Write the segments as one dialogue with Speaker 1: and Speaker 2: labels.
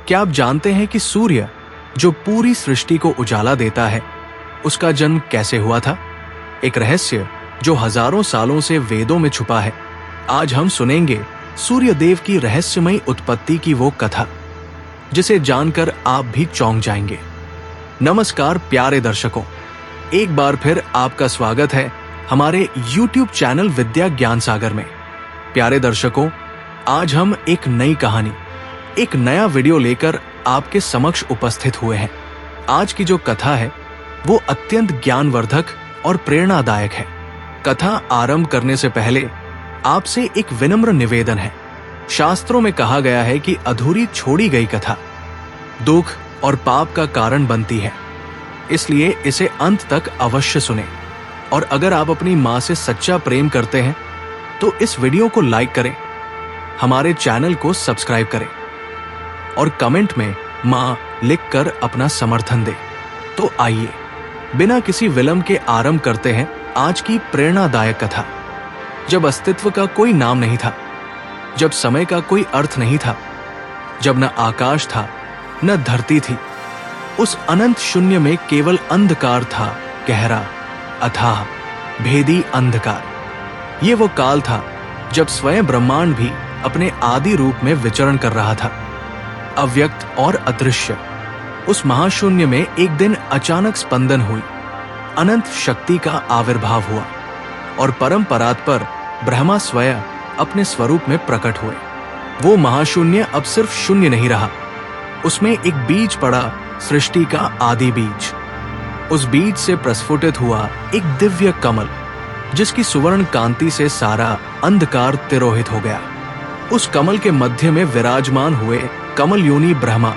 Speaker 1: क्या आप जानते हैं कि सूर्य जो पूरी सृष्टि को उजाला देता है, उसका जन्म कैसे हुआ था? एक रहस्य जो हजारों सालों से वेदों में छुपा है। आज हम सुनेंगे सूर्य देव की रहस्यमयी उत्पत्ति की वो कथा जिसे जानकर आप भी चौंक जाएंगे। नमस्कार प्यारे दर्शकों, एक बार फिर आपका स्वागत है हमारे YouTube चैनल विद्या ज्ञान सागर में। प्यारे दर्शकों, आज हम एक नई कहानी, एक नया वीडियो लेकर आपके समक्ष उपस्थित हुए हैं। आज की जो कथा है वो अत्यंत ज्ञानवर्धक और प्रेरणादायक है। कथा आरंभ करने से पहले आपसे एक विनम्र निवेदन है। शास्त्रों में कहा गया है कि अधूरी छोड़ी गई कथा दुख और पाप का कारण बनती है, इसलिए इसे अंत तक अवश्य सुनें। और अगर आप अपनी माँ से सच्चा प्रेम करते हैं तो इस वीडियो को लाइक करें, हमारे चैनल को सब्सक्राइब करें और कमेंट में माँ लिखकर अपना समर्थन दें। तो आइए बिना किसी विलंब के आरंभ करते हैं आज की प्रेरणादायक कथा। जब अस्तित्व का कोई नाम नहीं था, जब समय का कोई अर्थ नहीं था, जब न आकाश था न धरती थी, उस अनंत शून्य में केवल अंधकार था, गहरा, अथाह, भेदी अंधकार। ये वो काल था जब स्वयं ब्रह्मांड भी अपने आदि रूप में विचरण कर रहा था, अव्यक्त और अदृश्य। उस महाशून्य में एक दिन अचानक स्पंदन हुई, अनंत शक्ति का आविर्भाव हुआ और परम परात पर ब्रह्मा स्वयं अपने स्वरूप में प्रकट हुए। वो महाशून्य अब सिर्फ शून्य नहीं रहा, उसमें एक बीज पड़ा, सृष्टि का आदि बीज। उस बीज से प्रस्फुटित हुआ एक दिव्य कमल, जिसकी सुवर्ण कांति से सारा अंधकार तिरोहित हो गया। उस कमल के मध्य में विराजमान हुए कमल योनि ब्रह्मा,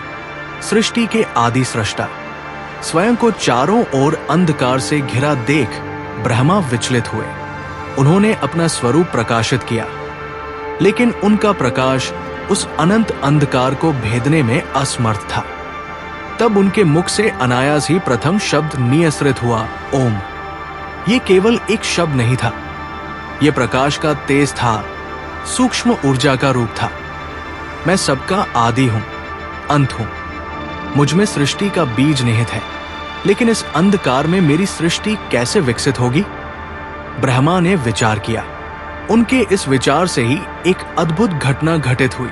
Speaker 1: सृष्टि के आदि सृष्टा। स्वयं को चारों ओर अंधकार से घिरा देख ब्रह्मा विचलित हुए। उन्होंने अपना स्वरूप प्रकाशित किया, लेकिन उनका प्रकाश उस अनंत अंधकार को भेदने में असमर्थ था। तब उनके मुख से अनायास ही प्रथम शब्द निःसृत हुआ, ओम। ये केवल एक शब्द नहीं था, ये प्रकाश का तेज था, सूक्ष्म ऊर्जा का रूप था। मैं सबका आदि हूं, अंत हूं, मुझ में सृष्टि का बीज निहित है। लेकिन इस अंधकार में मेरी सृष्टि कैसे विकसित होगी? ब्रह्मा ने विचार किया। उनके इस विचार से ही एक अद्भुत घटना घटित हुई।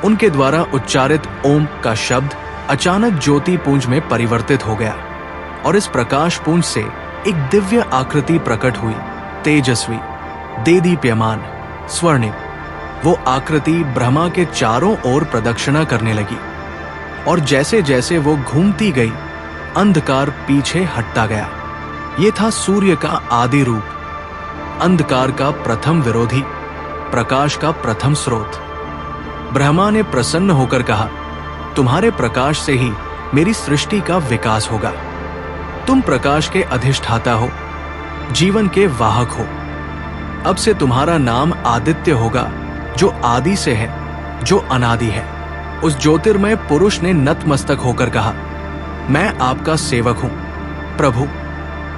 Speaker 1: उनके द्वारा उच्चारित ओम का शब्द अचानक ज्योति पुंज में परिवर्तित हो गया और इस प्रकाश पुंज से एक दिव्य आकृति प्रकट हुई, तेजस्वी, देदीप्यमान, स्वर्णिम। वो आकृति ब्रह्मा के चारों ओर प्रदक्षिणा करने लगी और जैसे जैसे वो घूमती गई, अंधकार पीछे हटता गया। ये था सूर्य का आदि रूप, अंधकार का प्रथम विरोधी, प्रकाश का प्रथम स्रोत। ब्रह्मा ने प्रसन्न होकर कहा, तुम्हारे प्रकाश से ही मेरी सृष्टि का विकास होगा। तुम प्रकाश के अधिष्ठाता हो, जीवन के वाहक हो। अब से तुम्हारा नाम आदित्य होगा, जो आदि से है, जो अनादि है। उस ज्योतिर्मय पुरुष ने नतमस्तक होकर कहा, मैं आपका सेवक हूं प्रभु,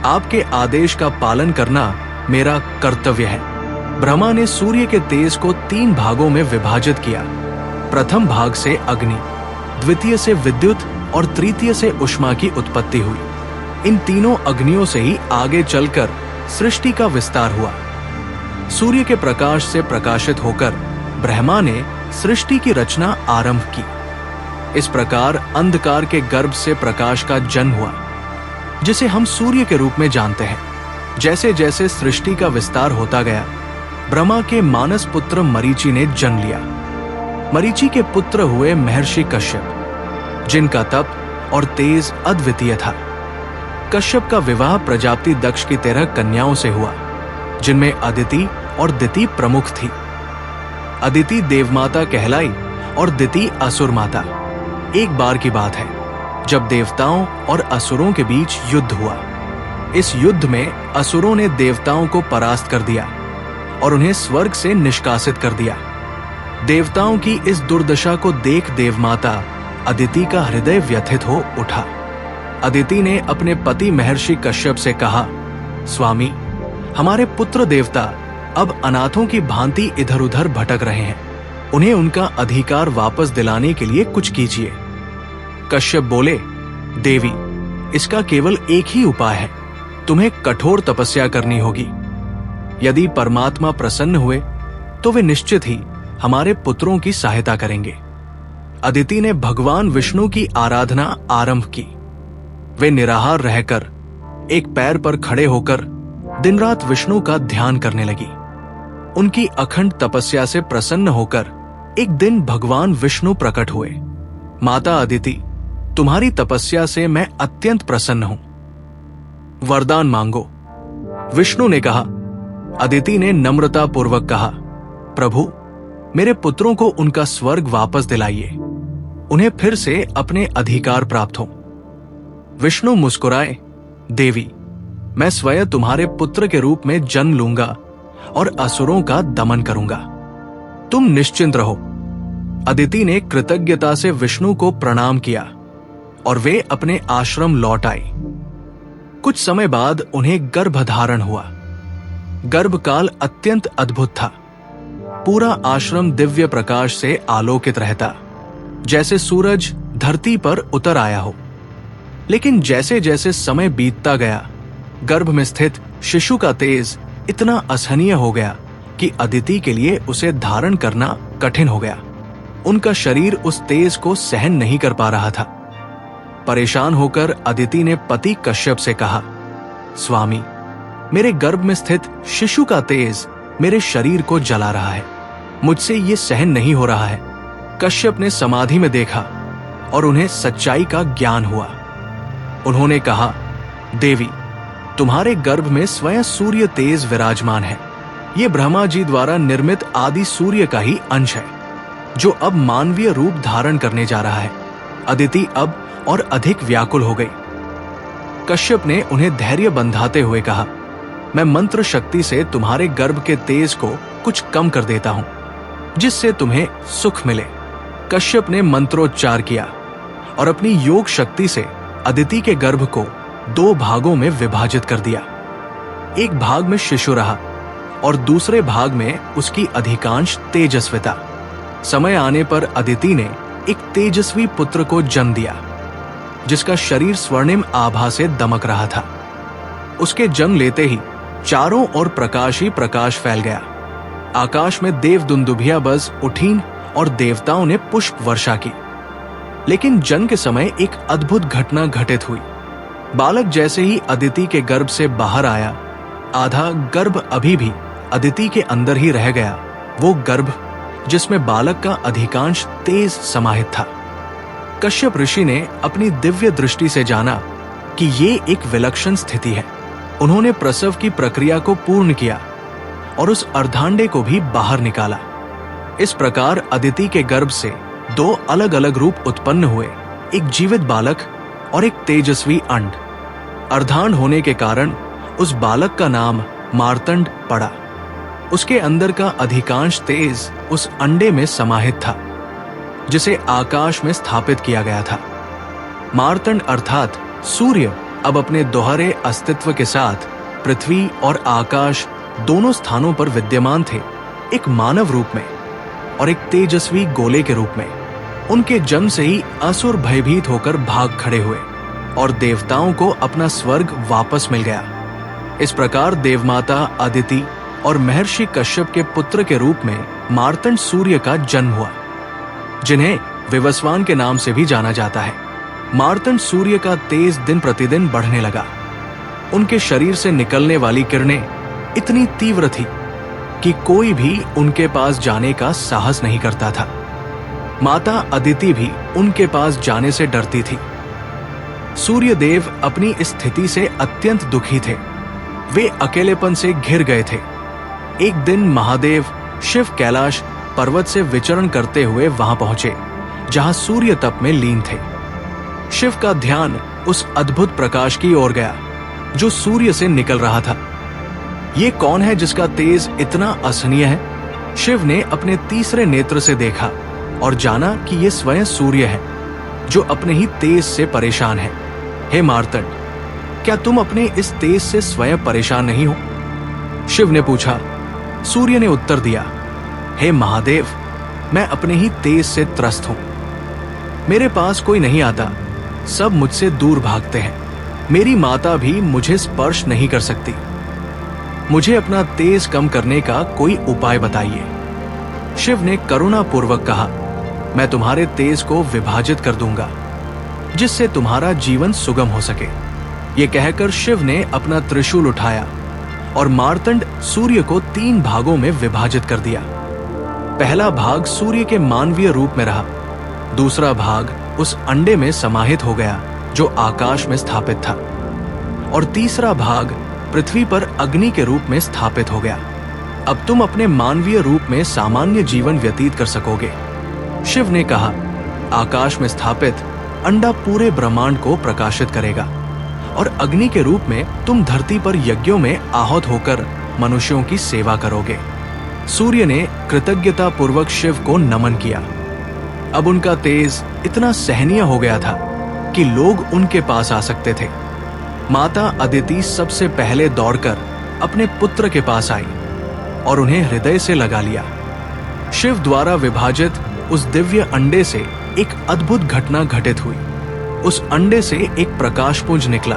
Speaker 1: आपके आदेश का पालन करना मेरा कर्तव्य है। ब्रह्मा ने सूर्य के तेज को 3 भागों में विभाजित किया। प्रथम भाग से अग्नि, द्वितीय से विद्युत और तृतीय से उष्मा की उत्पत्ति हुई। इन तीनों अग्नियों से ही आगे चलकर सृष्टि का विस्तार हुआ। सूर्य के प्रकाश से प्रकाशित होकर ब्रह्मा ने सृष्टि की रचना आरंभ की। इस प्रकार अंधकार के गर्भ से प्रकाश का जन्म हुआ, जिसे हम सूर्य के रूप में जानते हैं। जैसे जैसे सृष्टि का विस्तार होता गया, ब्रह्मा के मानस पुत्र मरीचि ने जन्म लिया। मरीचि के पुत्र हुए महर्षि कश्यप, जिनका तप और तेज अद्वितीय था। कश्यप का विवाह प्रजापति दक्ष की 13 कन्याओं से हुआ, जिनमें अदिति और दिति प्रमुख थी। अदिति देवमाता कहलाई और दिति असुर माता। एक बार की बात है जब देवताओं और असुरों के बीच युद्ध हुआ। इस युद्ध में असुरों ने देवताओं को परास्त कर दिया और उन्हें स्वर्ग से निष्कासित कर दिया। देवताओं की इस दुर्दशा को देख देवमाता अदिति का हृदय व्यथित हो उठा। अदिति ने अपने पति महर्षि कश्यप से कहा, स्वामी, हमारे पुत्र देवता अब अनाथों की भांति इधर उधर भटक रहे हैं, उन्हें उनका अधिकार वापस दिलाने के लिए कुछ कीजिए। कश्यप बोले, देवी, इसका केवल एक ही उपाय है, तुम्हें कठोर तपस्या करनी होगी। यदि परमात्मा प्रसन्न हुए तो वे निश्चित ही हमारे पुत्रों की सहायता करेंगे। अदिति ने भगवान विष्णु की आराधना आरंभ की। वे निराहार रहकर एक पैर पर खड़े होकर दिन रात विष्णु का ध्यान करने लगी। उनकी अखंड तपस्या से प्रसन्न होकर एक दिन भगवान विष्णु प्रकट हुए। माता अदिति, तुम्हारी तपस्या से मैं अत्यंत प्रसन्न हूं, वरदान मांगो। विष्णु ने कहा। अदिति ने नम्रता पूर्वक कहा, प्रभु, मेरे पुत्रों को उनका स्वर्ग वापस दिलाइए, उन्हें फिर से अपने अधिकार प्राप्त हो। विष्णु मुस्कुराए, देवी, मैं स्वयं तुम्हारे पुत्र के रूप में जन्म लूंगा और असुरों का दमन करूंगा, तुम निश्चिंत रहो। अदिति ने कृतज्ञता से विष्णु को प्रणाम किया और वे अपने आश्रम लौट आए। कुछ समय बाद उन्हें गर्भधारण हुआ। गर्भकाल अत्यंत अद्भुत था। पूरा आश्रम दिव्य प्रकाश से आलोकित रहता, जैसे सूरज धरती पर उतर आया हो। लेकिन जैसे जैसे समय बीतता गया, गर्भ में स्थित शिशु का तेज इतना असहनीय हो गया कि अदिति के लिए उसे धारण करना कठिन हो गया। उनका शरीर उस तेज को सहन नहीं कर पा रहा था। परेशान होकर अदिति ने पति कश्यप से कहा, स्वामी, मेरे गर्भ में स्थित शिशु का तेज मेरे शरीर को जला रहा है, मुझसे ये सहन नहीं हो रहा है। कश्यप ने समाधि में देखा और उन्हें सच्चाई का ज्ञान हुआ। उन्होंने कहा, देवी, तुम्हारे गर्भ में स्वयं सूर्य तेज विराजमान है। ये ब्रह्मा जी द्वारा निर्मित आदि सूर्य का ही अंश है, जो अब मानवीय रूप धारण करने जा रहा है। अदिति अब और अधिक व्याकुल हो गई। कश्यप ने उन्हें धैर्य बंधाते हुए कहा, मैं मंत्र शक्ति से तुम्हारे गर्भ के तेज को कुछ कम कर देता हूं, जिससे तुम्हें सुख मिले। कश्यप ने मंत्रोच्चार किया और अपनी योग शक्ति से अदिति के गर्भ को 2 भागों में विभाजित कर दिया। एक भाग में शिशु रहा और दूसरे भाग में उसकी अधिकांश तेजस्विता। समय आने पर अदिति ने एक तेजस्वी पुत्र को जन्म दिया, जिसका शरीर स्वर्णिम आभा से दमक रहा था। उसके जन्म लेते ही चारों ओर प्रकाश ही प्रकाश फैल गया। आकाश में देव दुंदुभिया बज उठीं और देवताओं ने पुष्प वर्षा की। लेकिन जन्म के समय एक अद्भुत घटना घटित हुई। बालक जैसे ही अदिति के गर्भ से बाहर आया, आधा गर्भ अभी भी अदिति के अंदर ही रह गया। वो गर्भ जिसमें बालक का अधिकांश तेज समाहित था। कश्यप ऋषि ने अपनी दिव्य दृष्टि से जाना कि ये एक विलक्षण स्थिति है। उन्होंने प्रसव की प्रक्रिया को पूर्ण किया और उस अर्धांडे को भी बाहर निकाला। इस प्रकार अदिति के गर्भ से 2 अलग अलग रूप उत्पन्न हुए, एक जीवित बालक और एक तेजस्वी अंड। अर्धांड होने के कारण उस बालक का नाम मार्तंड पड़ा। उसके अंदर का अधिकांश तेज उस अंडे में समाहित था, जिसे आकाश में स्थापित किया गया था। मार्तंड अर्थात सूर्य अब अपने दोहरे अस्तित्व के साथ पृथ्वी और आकाश दोनों स्थानों पर विद्यमान थे, एक मानव रूप में और एक तेजस्वी गोले के रूप में। उनके जन्म से ही असुर भयभीत होकर भाग खड़े हुए और देवताओं को अपना स्वर्ग वापस मिल गया। इस प्रकार देवमाता अदिति और महर्षि कश्यप के पुत्र के रूप में मार्तंड सूर्य का जन्म हुआ, जिन्हें विवस्वान के नाम से भी जाना जाता है। मार्तंड सूर्य का तेज दिन प्रतिदिन बढ़ने लगा। उनके शरीर से निकलने वाली किरणें इतनी तीव्र थी कि कोई भी उनके पास जाने का साहस नहीं करता था। माता अदिति भी उनके पास जाने से डरती थी। सूर्य देव अपनी इस स्थिति से अत्यंत दुखी थे। वे अकेलेपन से घिर गए थे। एक दिन महादेव शिव कैलाश पर्वत से विचरण करते हुए वहां पहुंचे, जहां सूर्य तप में लीन थे। शिव का ध्यान उस अद्भुत प्रकाश की ओर गया जो सूर्य से निकल रहा था। ये कौन है जिसका तेज इतना असहनीय है? शिव ने अपने तीसरे नेत्र से देखा और जाना कि ये स्वयं सूर्य है, जो अपने ही तेज से परेशान है। हे मार्तंड, क्या तुम अपने इस तेज से स्वयं परेशान नहीं हो? शिव ने पूछा। सूर्य ने उत्तर दिया, हे महादेव, मैं अपने ही तेज से त्रस्त हूं। मेरे पास कोई नहीं आता, सब मुझसे दूर भागते हैं। मेरी माता भी मुझे स्पर्श नहीं कर सकती। मुझे अपना तेज कम करने का कोई उपाय बताइए। शिव ने करुणापूर्वक कहा, मैं तुम्हारे तेज को विभाजित कर दूंगा, जिससे तुम्हारा जीवन सुगम हो सके। ये कहकर शिव ने अपना त्रिशूल उठाया और मार्तंड सूर्य को 3 भागों में विभाजित कर दिया। पहला भाग सूर्य के मानवीय रूप में रहा, दूसरा भाग उस अंडे में समाहित हो गया जो आकाश में स्थापित था, और तीसरा भाग पृथ्वी पर अग्नि के रूप में स्थापित हो गया। अब तुम अपने मानवीय रूप में सामान्य जीवन व्यतीत कर सकोगे। शिव ने कहा, आकाश में स्थापित अंडा पूरे ब्रह्मांड को प्रकाशित करेगा, और अग्नि के रूप में तुम धरती पर यज्ञों में आहत होकर मनुष्यों की सेवा करोगे। सूर्य ने कृतज्ञता पूर्वक शिव को नमन किया। अब उनका तेज इतना सहनीय हो गया था कि लोग उनके पास आ सकते थे। माता अदिति सबसे पहले दौड़कर अपने पुत्र के पास आई और उन्हें हृदय से लगा लिया। शिव द्वारा विभाजित उस दिव्य अंडे से एक अद्भुत घटना घटित हुई। उस अंडे से एक प्रकाशपुंज निकला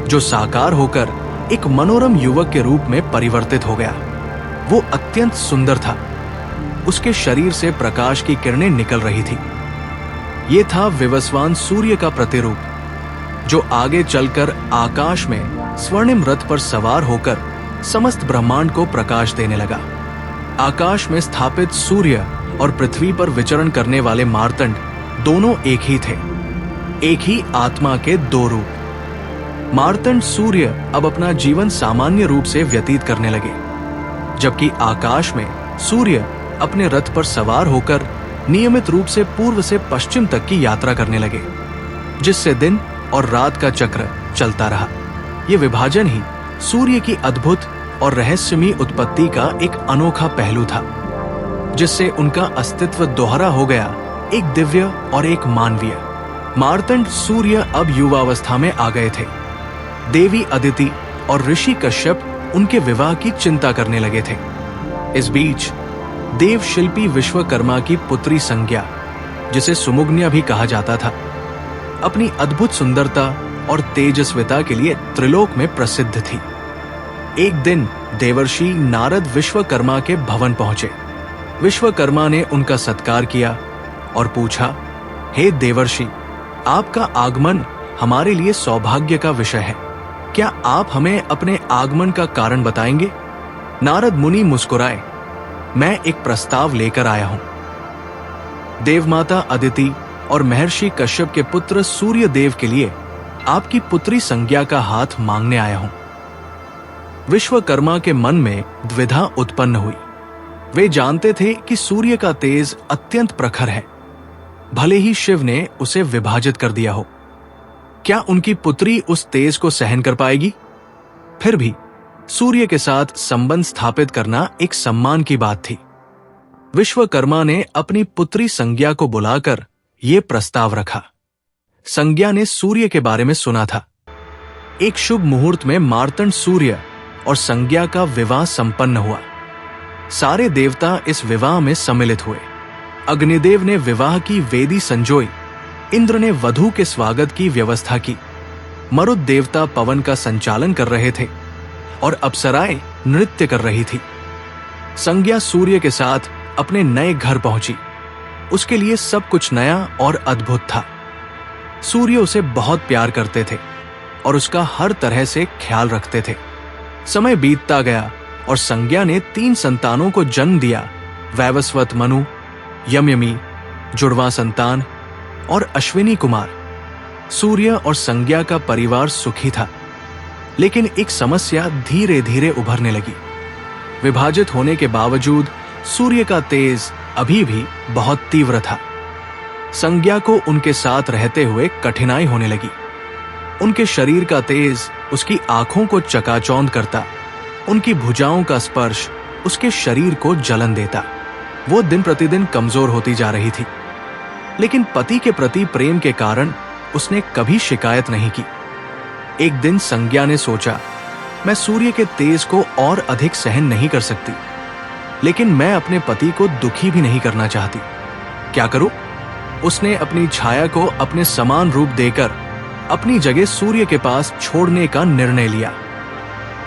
Speaker 1: जो साकार होकर एक मनोरम युवक के रूप में परिवर्तित हो गया। वो अत्यंत सुंदर था। उसके शरीर से प्रकाश की किरणें निकल रही थी। ये था विवस्वान सूर्य का प्रतिरूप, जो आगे चलकर आकाश में स्वर्णिम रथ पर सवार होकर समस्त ब्रह्मांड को प्रकाश देने लगा। आकाश में स्थापित सूर्य और पृथ्वी पर विचरण करने वाले मार्तंड दोनों एक ही थे, एक ही आत्मा के 2 रूप। मार्तंड सूर्य अब अपना जीवन सामान्य रूप से व्यतीत करने लगे, जबकि आकाश में सूर्य अपने रथ पर सवार होकर नियमित रूप से पूर्व से पश्चिम तक की यात्रा करने लगे, जिससे दिन और रात का चक्र चलता रहा। ये विभाजन ही सूर्य की अद्भुत और रहस्यमयी उत्पत्ति का एक अनोखा पहलू था, जिससे उनका अस्तित्व दोहरा हो गया, एक दिव्य और एक मानवीय। मार्तंड सूर्य अब युवावस्था में आ गए थे। देवी अदिति और ऋषि कश्यप उनके विवाह की चिंता करने लगे थे। इस बीच देव शिल्पी विश्वकर्मा की पुत्री संज्ञा, जिसे सुमुग्निया भी कहा जाता था, अपनी अद्भुत सुंदरता और तेजस्विता के लिए त्रिलोक में प्रसिद्ध थी। एक दिन देवर्षि नारद विश्वकर्मा के भवन पहुंचे। विश्वकर्मा ने उनका सत्कार किया और पूछा, हे देवर्षि, आपका आगमन हमारे लिए सौभाग्य का विषय है। क्या आप हमें अपने आगमन का कारण बताएंगे? नारद मुनि मुस्कुराए, मैं एक प्रस्ताव लेकर आया हूं। देवमाता अदिति और महर्षि कश्यप के पुत्र सूर्य देव के लिए आपकी पुत्री संज्ञा का हाथ मांगने आया हूं। विश्वकर्मा के मन में द्विधा उत्पन्न हुई। वे जानते थे कि सूर्य का तेज अत्यंत प्रखर है, भले ही शिव ने उसे विभाजित कर दिया हो। क्या उनकी पुत्री उस तेज को सहन कर पाएगी? फिर भी सूर्य के साथ संबंध स्थापित करना एक सम्मान की बात थी। विश्वकर्मा ने अपनी पुत्री संज्ञा को बुलाकर यह प्रस्ताव रखा। संज्ञा ने सूर्य के बारे में सुना था। एक शुभ मुहूर्त में मार्तंड सूर्य और संज्ञा का विवाह संपन्न हुआ। सारे देवता इस विवाह में सम्मिलित हुए। अग्निदेव ने विवाह की वेदी संजोई, इंद्र ने वधू के स्वागत की व्यवस्था की, मरुत देवता पवन का संचालन कर रहे थे और अप्सराएं नृत्य कर रही थी। संज्ञा सूर्य के साथ अपने नए घर पहुंची। उसके लिए सब कुछ नया और अद्भुत था। सूर्य उसे बहुत प्यार करते थे और उसका हर तरह से ख्याल रखते थे। समय बीतता गया और संज्ञा ने 3 संतानों को जन्म दिया, वैवस्वत मनु, यमयमी, जुड़वा संतान और अश्विनी कुमार। सूर्य और संज्ञा का परिवार सुखी था, लेकिन एक समस्या धीरे धीरे उभरने लगी। विभाजित होने के बावजूद सूर्य का तेज अभी भी बहुत तीव्र था। संज्ञा को उनके साथ रहते हुए कठिनाई होने लगी। उनके शरीर का तेज उसकी आंखों को चकाचौंध करता, उनकी भुजाओं का स्पर्श उसके शरीर को जलन देता। वो दिन प्रतिदिन कमजोर होती जा रही थी, लेकिन पति के प्रति प्रेम के कारण उसने कभी शिकायत नहीं की। एक दिन संज्ञा ने सोचा, मैं सूर्य के तेज को और अधिक सहन नहीं कर सकती, लेकिन मैं अपने पति को दुखी भी नहीं करना चाहती। क्या करूं? उसने अपनी छाया को अपने समान रूप देकर अपनी जगह सूर्य के पास छोड़ने का निर्णय लिया।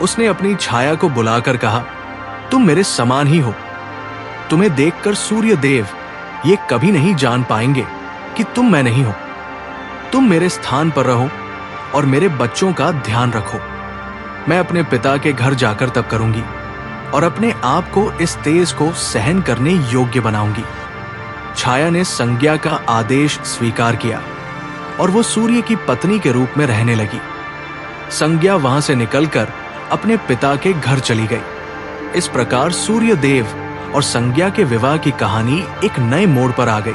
Speaker 1: उसने अपनी छाया को बुलाकर कहा, तुम मेरे समान ही हो। तुम्हें देखकर सूर्य देव ये कभी नहीं जान पाएंगे कि तुम मैं नहीं हो। तुम मेरे स्थान पर रहो और मेरे बच्चों का ध्यान रखो। मैं अपने पिता के घर जाकर तप करूंगी और अपने आप को इस तेज को सहन करने योग्य बनाऊंगी। छाया ने संज्ञा का आदेश स्वीकार किया और वो सूर्य की पत्नी के रूप में रहने लगी। संज्ञा वहां से निकलकर अपने पिता के घर चली गई। इस प्रकार सूर्य देव और संज्ञा के विवाह की कहानी एक नए मोड़ पर आ गई,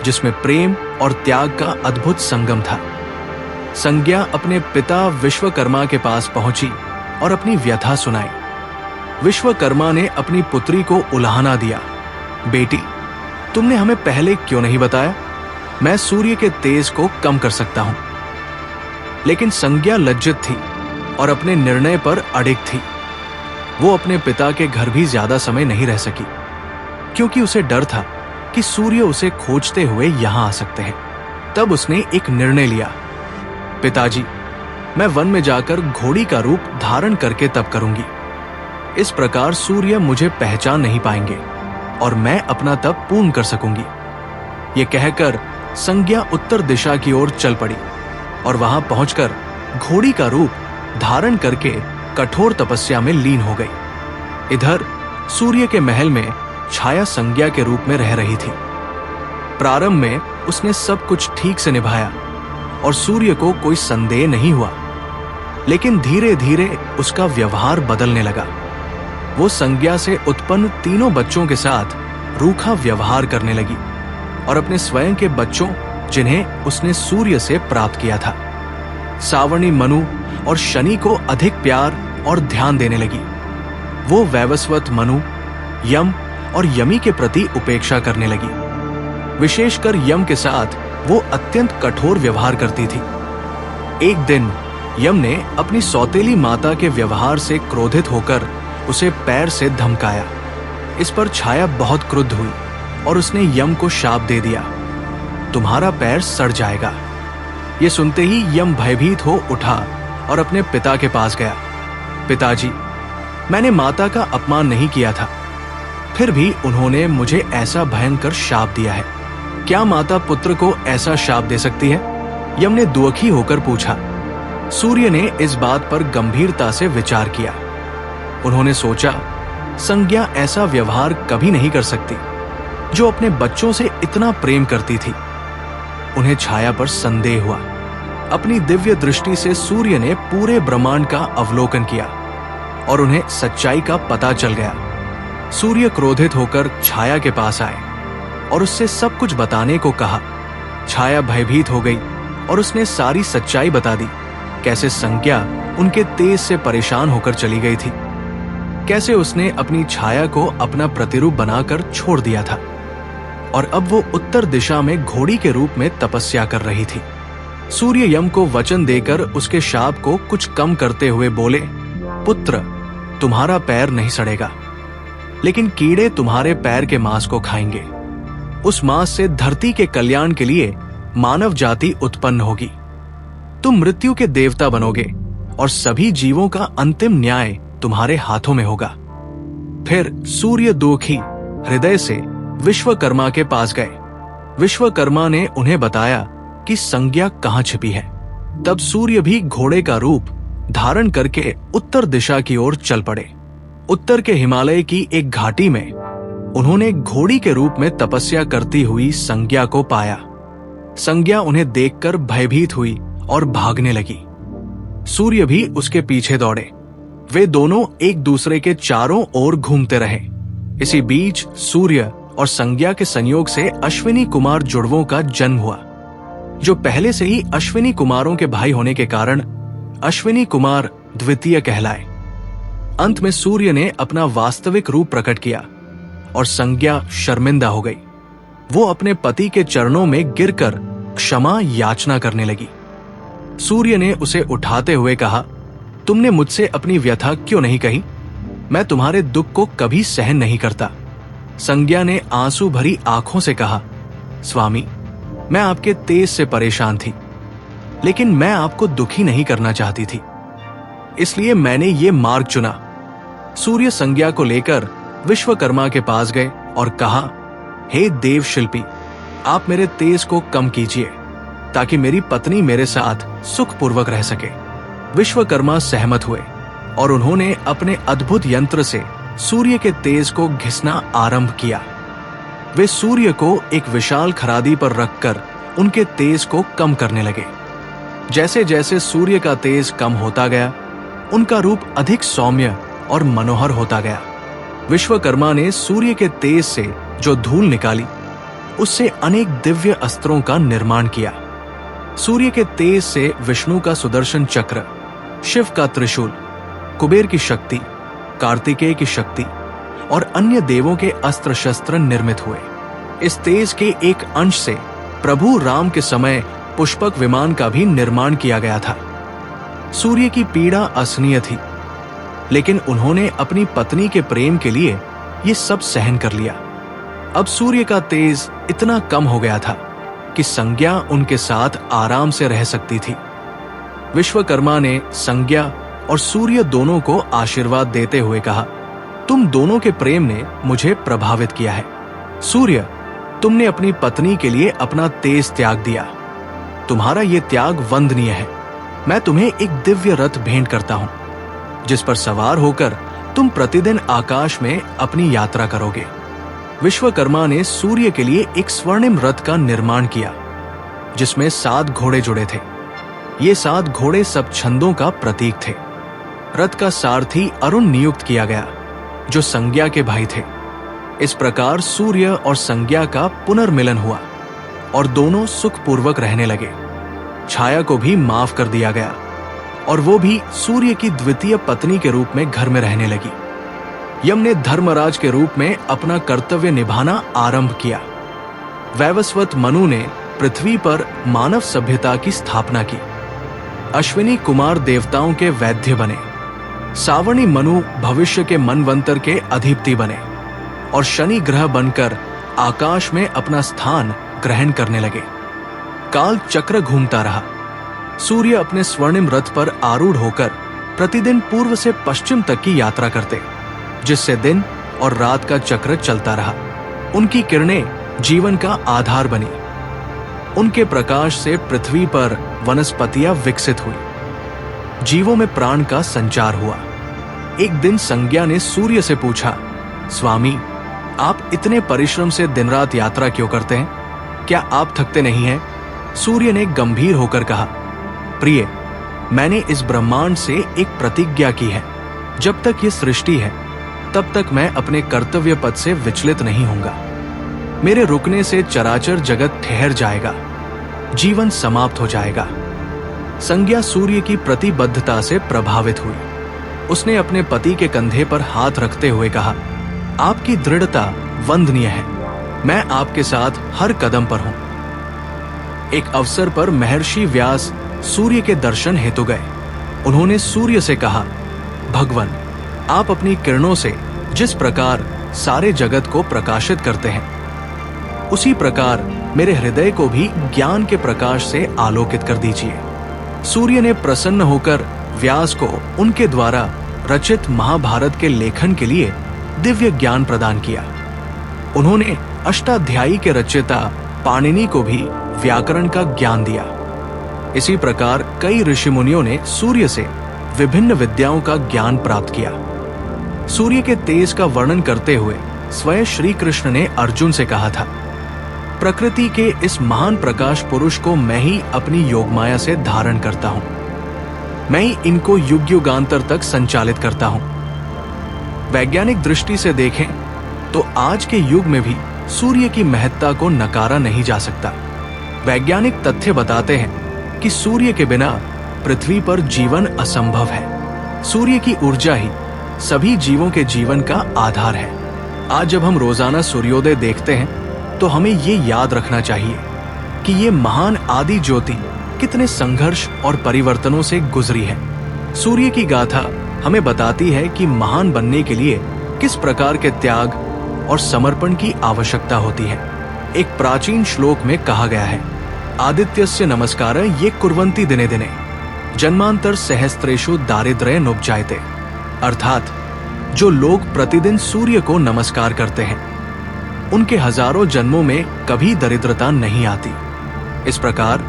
Speaker 1: जिसमें प्रेम और त्याग का अद्भुत संगम था। संज्ञा अपने पिता विश्वकर्मा के पास पहुंची और अपनी व्यथा सुनाई। विश्वकर्मा ने अपनी पुत्री को उलाहना दिया, बेटी, तुमने हमें पहले क्यों नहीं बताया? मैं सूर्य के तेज को कम कर सकता हूं। लेकिन संज्ञा लज्जित थी और अपने निर्णय पर अडिग थी। वो अपने पिता के घर भी ज्यादा समय नहीं रह सकी, क्योंकि उसे डर था कि सूर्य उसे खोजते हुए यहां आ सकते हैं। तब उसने एक निर्णय लिया, पिताजी, मैं वन में जाकर घोड़ी का रूप धारण करके तप करूंगी। इस प्रकार सूर्य मुझे पहचान नहीं पाएंगे और मैं अपना तप पूर्ण कर सकूंगी। ये कहकर संज्ञा उत्तर दिशा की ओर चल पड़ी और वहां पहुंचकर घोड़ी का रूप धारण करके कठोर तपस्या में लीन हो गई। इधर सूर्य के महल में छाया संज्ञा के रूप में रह रही थी। प्रारंभ में उसने सब कुछ ठीक से निभाया और सूर्य को कोई संदेह नहीं हुआ, लेकिन धीरे धीरे उसका व्यवहार बदलने लगा। वो संज्ञा से उत्पन्न तीनों बच्चों के साथ रूखा व्यवहार करने लगी और अपने स्वयं के बच्चों, जिन्हें उसने सूर्य से प्राप्त किया था, सावर्णी, मनु और शनि को अधिक प्यार और ध्यान देने लगी। वो वैवस्वत, मनु, यम और यमी के प्रति उपेक्षा करने लगी। विशेषकर यम के साथ वो अत्यंत कठोर व्यवहार करती थी। एक दिन यम ने अपनी सौतेली माता के व्यवहार से क्रोधित होकर उसे पैर से धमकाया। इस पर छाया बहुत क्रुद्ध हुई और उसने यम को शाप दे दिया, तुम्हारा पैर सड़ जाएगा। ये सुनते ही यम भयभीत हो उठा और अपने पिता के पास गया। पिताजी, मैंने माता का अपमान नहीं किया था, फिर भी उन्होंने मुझे ऐसा भयंकर शाप दिया है। क्या माता पुत्र को ऐसा शाप दे सकती है? यम ने दुखी होकर पूछा। सूर्य ने इस बात पर गंभीरता से विचार किया। उन्होंने सोचा, संज्ञा ऐसा व्यवहार कभी नहीं कर सकती, जो अपने बच्चों से इतना प्रेम करती थी। उन्हें छाया पर संदेह हुआ। अपनी दिव्य दृष्टि से सूर्य ने पूरे ब्रह्मांड का अवलोकन किया और उन्हें सच्चाई का पता चल गया। सूर्य क्रोधित होकर छाया के पास आए और उससे सब कुछ बताने को कहा। छाया भयभीत हो गई और उसने सारी सच्चाई बता दी। कैसे संज्ञा उनके तेज से परेशान होकर चली गई थी, कैसे उसने अपनी छाया को अपना प्रतिरूप बनाकर छोड़ दिया था और अब वो उत्तर दिशा में घोड़ी के रूप में तपस्या कर रही थी। सूर्य यम को वचन देकर उसके शाप को कुछ कम करते हुए बोले, पुत्र, तुम्हारा पैर नहीं सड़ेगा, लेकिन कीड़े तुम्हारे पैर के मांस को खाएंगे। उस मांस से धरती के कल्याण के लिए मानव जाति उत्पन्न होगी। तुम मृत्यु के देवता बनोगे और सभी जीवों का अंतिम न्याय तुम्हारे हाथों में होगा। फिर सूर्य दुखी हृदय से विश्वकर्मा के पास गए। विश्वकर्मा ने उन्हें बताया कि संज्ञा कहां छिपी है। तब सूर्य भी घोड़े का रूप धारण करके उत्तर दिशा की ओर चल पड़े। उत्तर के हिमालय की एक घाटी में उन्होंने घोड़ी के रूप में तपस्या करती हुई संज्ञा को पाया। संज्ञा उन्हें देखकर भयभीत हुई और भागने लगी। सूर्य भी उसके पीछे दौड़े। वे दोनों एक दूसरे के चारों ओर घूमते रहे। इसी बीच सूर्य और संज्ञा के संयोग से अश्विनी कुमार जुड़वों का जन्म हुआ, जो पहले से ही अश्विनी कुमारों के भाई होने के कारण अश्विनी कुमार द्वितीय कहलाए। अंत में सूर्य ने अपना वास्तविक रूप प्रकट किया और संज्ञा शर्मिंदा हो गई। वो अपने पति के चरणों में गिरकर क्षमा याचना करने लगी। सूर्य ने उसे उठाते हुए कहा, तुमने मुझसे अपनी व्यथा क्यों नहीं कही? मैं तुम्हारे दुख को कभी सहन नहीं करता। संज्ञा ने आंसू भरी आंखों से कहा, स्वामी, मैं आपके तेज से परेशान थी, लेकिन मैं आपको दुखी नहीं करना चाहती थी, इसलिए मैंने ये मार्ग चुना। सूर्य संज्ञा को लेकर विश्वकर्मा के पास गए और कहा, हे देव शिल्पी, आप मेरे तेज को कम कीजिए ताकि मेरी पत्नी मेरे साथ सुखपूर्वक रह सके। विश्वकर्मा सहमत हुए और उन्होंने अपने अद्भुत यंत्र से सूर्य के तेज को घिसना आरंभ किया। वे सूर्य को एक विशाल खरादी पर रखकर उनके तेज को कम करने लगे। जैसे जैसे सूर्य का तेज कम होता गया, उनका रूप अधिक सौम्य और मनोहर होता गया। विश्वकर्मा ने सूर्य के तेज से जो धूल निकाली, उससे अनेक दिव्य अस्त्रों का निर्माण किया। सूर्य के तेज से विष्णु का सुदर्शन चक्र, शिव का त्रिशूल, कुबेर की शक्ति, कार्तिकेय की शक्ति और अन्य देवों के अस्त्र शस्त्र निर्मित हुए। इस तेज के एक अंश से प्रभु राम के समय पुष्पक विमान का भी निर्माण किया गया था। सूर्य की पीड़ा असहनीय थी, लेकिन उन्होंने अपनी पत्नी के प्रेम के लिए ये सब सहन कर लिया। अब सूर्य का तेज इतना कम हो गया था कि संज्ञा उनके साथ आराम से रह सकती थी। विश्वकर्मा ने संज्ञा और सूर्य दोनों को आशीर्वाद देते हुए कहा, तुम दोनों के प्रेम ने मुझे प्रभावित किया है। सूर्य, तुमने अपनी पत्नी के लिए अपना तेज त्याग दिया। तुम्हारा यह त्याग वंदनीय है। मैं तुम्हें एक दिव्य रथ भेंट करता हूं, जिस पर सवार होकर तुम प्रतिदिन आकाश में अपनी यात्रा करोगे। विश्वकर्मा ने सूर्य के लिए एक स्वर्णिम रथ का निर्माण किया, जिसमें 7 घोड़े जुड़े थे। ये 7 घोड़े सब छंदों का प्रतीक थे। रथ का सारथी अरुण नियुक्त किया गया, जो संज्ञा के भाई थे। इस प्रकार सूर्य और संज्ञा का पुनर्मिलन हुआ और दोनों सुखपूर्वक रहने लगे। छाया को भी माफ कर दिया गया और वो भी सूर्य की द्वितीय पत्नी के रूप में घर में रहने लगी। यम ने धर्मराज के रूप में अपना कर्तव्य निभाना आरंभ किया। वैवस्वत मनु ने पृथ्वी पर मानव सभ्यता की स्थापना की। अश्विनी कुमार देवताओं के वैद्य बने। सावर्णी मनु भविष्य के मनवंतर के अधिपति बने और शनि ग्रह बनकर आकाश में अपना स्थान ग्रहण करने लगे। काल चक्र घूमता रहा। सूर्य अपने स्वर्णिम रथ पर आरूढ़ होकर प्रतिदिन पूर्व से पश्चिम तक की यात्रा करते, जिससे दिन और रात का चक्र चलता रहा। उनकी किरणें जीवन का आधार बनी। उनके प्रकाश से पृथ्वी पर वनस्पतियां विकसित हुई। जीवों में प्राण का संचार हुआ। एक दिन संज्ञा ने सूर्य से पूछा, स्वामी, आप इतने परिश्रम से दिन रात यात्रा क्यों करते हैं? क्या आप थकते नहीं हैं? सूर्य ने गंभीर होकर कहा, प्रिय, मैंने इस ब्रह्मांड से एक प्रतिज्ञा की है। जब तक ये सृष्टि है, तब तक मैं अपने कर्तव्य पथ से विचलित नहीं होऊंगा। मेरे रुकने से चराचर जगत ठहर जाएगा, जीवन समाप्त हो जाएगा। संज्ञा सूर्य की प्रतिबद्धता से प्रभावित हुई। उसने अपने पति के कंधे पर हाथ रखते हुए कहा, आपकी दृढ़ता वंदनीय है। मैं आपके साथ हर कदम पर हूं। एक अवसर पर महर्षि व्यास सूर्य के दर्शन हेतु गए। उन्होंने सूर्य से कहा, भगवान, आप अपनी किरणों से जिस प्रकार सारे जगत को प्रकाशित करते हैं, उसी प्रकार मेरे हृदय को भी ज्ञान के प्रकाश से आलोकित कर दीजिए। सूर्य ने प्रसन्न होकर व्यास को उनके द्वारा रचित महाभारत के लेखन के लिए दिव्य ज्ञान प्रदान किया। उन्होंने अष्टाध्यायी के रचयिता पाणिनि को भी व्याकरण का ज्ञान दिया। इसी प्रकार कई ऋषि मुनियों ने सूर्य से विभिन्न विद्याओं का ज्ञान प्राप्त किया। सूर्य के तेज का वर्णन करते हुए स्वयं श्री कृष्ण ने अर्जुन से कहा था, प्रकृति के इस महान प्रकाश पुरुष को मैं ही अपनी योगमाया से धारण करता हूं। मैं ही इनको युग युगांतर तक संचालित करता हूं। वैज्ञानिक दृष्टि से देखें तो आज के युग में भी सूर्य की महत्ता को नकारा नहीं जा सकता। वैज्ञानिक तथ्य बताते हैं कि सूर्य के बिना पृथ्वी पर जीवन असंभव है। सूर्य की ऊर्जा ही सभी जीवों के जीवन का आधार है। आज जब हम रोजाना सूर्योदय देखते हैं तो हमें ये याद रखना चाहिए कि ये महान आदि ज्योति कितने संघर्ष और परिवर्तनों से गुजरी है। सूर्य की गाथा हमें बताती है कि महान बनने के लिए किस प्रकार के त्याग और समर्पण की आवश्यकता होती है। एक प्राचीन श्लोक में कहा गया है, आदित्यस्य नमस्कार ये कुर्वन्ति दिने दिने जन्मांतर सहस्त्रेषु दारिद्र्य नुपजायते। अर्थात जो लोग प्रतिदिन सूर्य को नमस्कार करते हैं उनके हजारों जन्मों में कभी दरिद्रता नहीं आती। इस प्रकार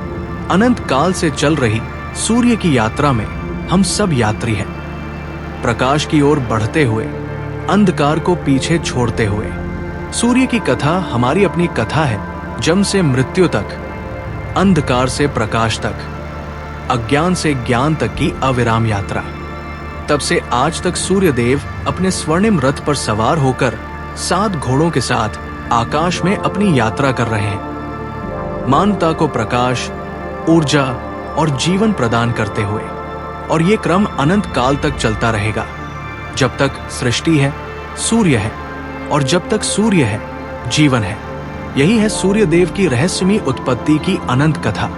Speaker 1: अनंत काल से चल रही सूर्य की यात्रा में हम सब यात्री हैं। प्रकाश की ओर बढ़ते हुए, अंधकार को पीछे छोड़ते हुए। सूर्य की कथा हमारी अपनी कथा है, जन्म से मृत्यु तक, अंधकार से प्रकाश तक, अज्ञान से ज्ञान तक की अविराम यात्रा। तब से आज तक सूर्य देव अपने स्वर्णिम रथ पर सवार होकर 7 घोड़ों के साथ आकाश में अपनी यात्रा कर रहे हैं, मानवता को प्रकाश, ऊर्जा और जीवन प्रदान करते हुए। और ये क्रम अनंत काल तक चलता रहेगा। जब तक सृष्टि है, सूर्य है, और जब तक सूर्य है, जीवन है। यही है सूर्य देव की रहस्यमयी उत्पत्ति की अनंत कथा,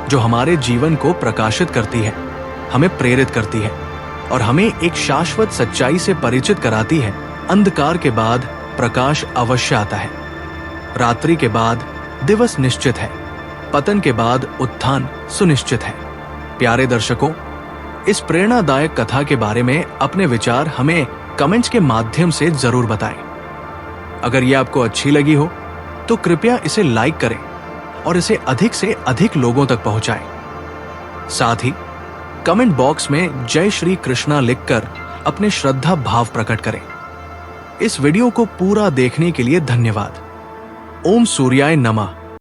Speaker 1: जो हमारे जीवन को प्रकाशित करती है, हमें प्रेरित करती है और हमें एक शाश्वत सच्चाई से परिचित कराती है। अंधकार के बाद प्रकाश अवश्य आता है, रात्रि के बाद दिवस निश्चित है, पतन के बाद उत्थान सुनिश्चित है। प्यारे दर्शकों, इस प्रेरणादायक कथा के बारे में अपने विचार हमें कमेंट्स के माध्यम से जरूर बताएं। अगर ये आपको अच्छी लगी हो तो कृपया इसे लाइक करें और इसे अधिक से अधिक लोगों तक पहुंचाएं। साथ ही कमेंट बॉक्स में जय श्री कृष्णा लिखकर अपने श्रद्धा भाव प्रकट करें। इस वीडियो को पूरा देखने के लिए धन्यवाद। ओम सूर्याय नमः।